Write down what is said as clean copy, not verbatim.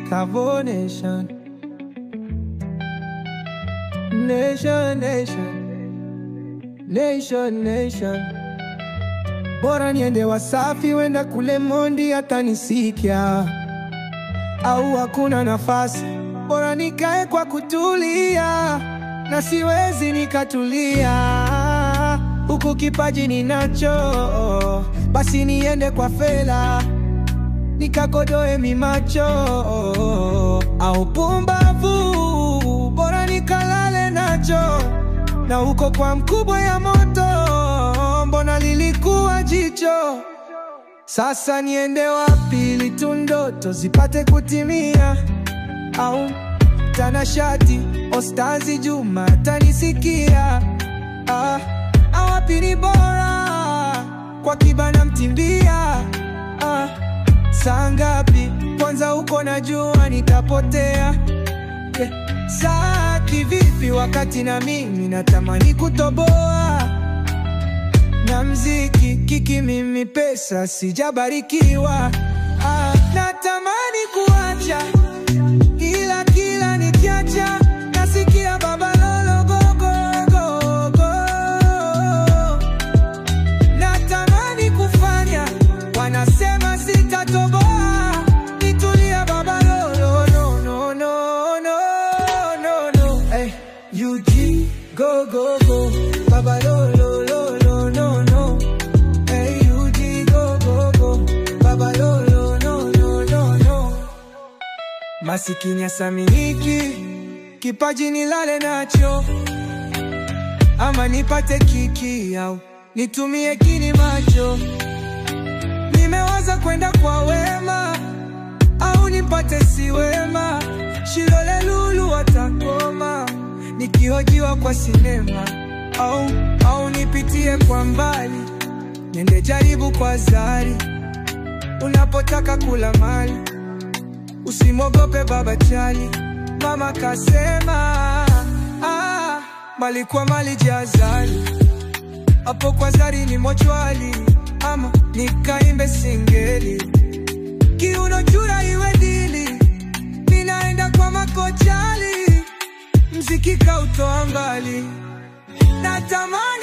Kavo Nation. Nation, nation. Nation, nation. Bora niende Wasafi, wenda kule Mondi atanisikia. Au hakuna nafasi, bora nikae kwa kutulia. Na siwezi nikatulia, huku kipaji ninacho. Basi niende kwa Fela, nikakodoe mimacho. Au pumbavu, bora nikalale nacho. Na huko kwa mkubwa ya moto, mbona lilikuwa jicho. Sasa niende wapi ili tu ndoto zipate kutimia? Au tanashati Ostazi Juma tanisikia? Wapi ni bora kwa Kibana Mtimbia? Saa ngapi kwanza uko najua nitapotea? Saa kivipi wakati na mimi natamani kutoboa? Na mziki kiki mimi pesa sijabarikiwa. Natamani kuacha, ila kila nikiacha nasikia baba lolo go go go go. Natamani kufanya, wanasema sitatoboa. Nitulia baba lolo, no no no no no no. Hey, UG go go go, baba lolo no no no. Hey, UG go go go, baba lolo no no no no. Masikini asaminiki, kipaji nilale nacho. Ama nipate kiki au nitumie kini macho. Nimewaza kwenda kwa Wema, au nipate si Wema. Shilole Lulu watakoma, nikihojiwa kwa sinema. Au nipitie kwa mbali, nende jaribu kwa Zari. Unapotaka kula mali, usimogope baba chali. Mama kasema, mali kwa mali jazali. Hapo kwa Zari ni mochwali, ama nikaimbe singeli. Kiuno chura iwe dili, ninaenda kwa Makochali. Mziki kautoa mbali, natamani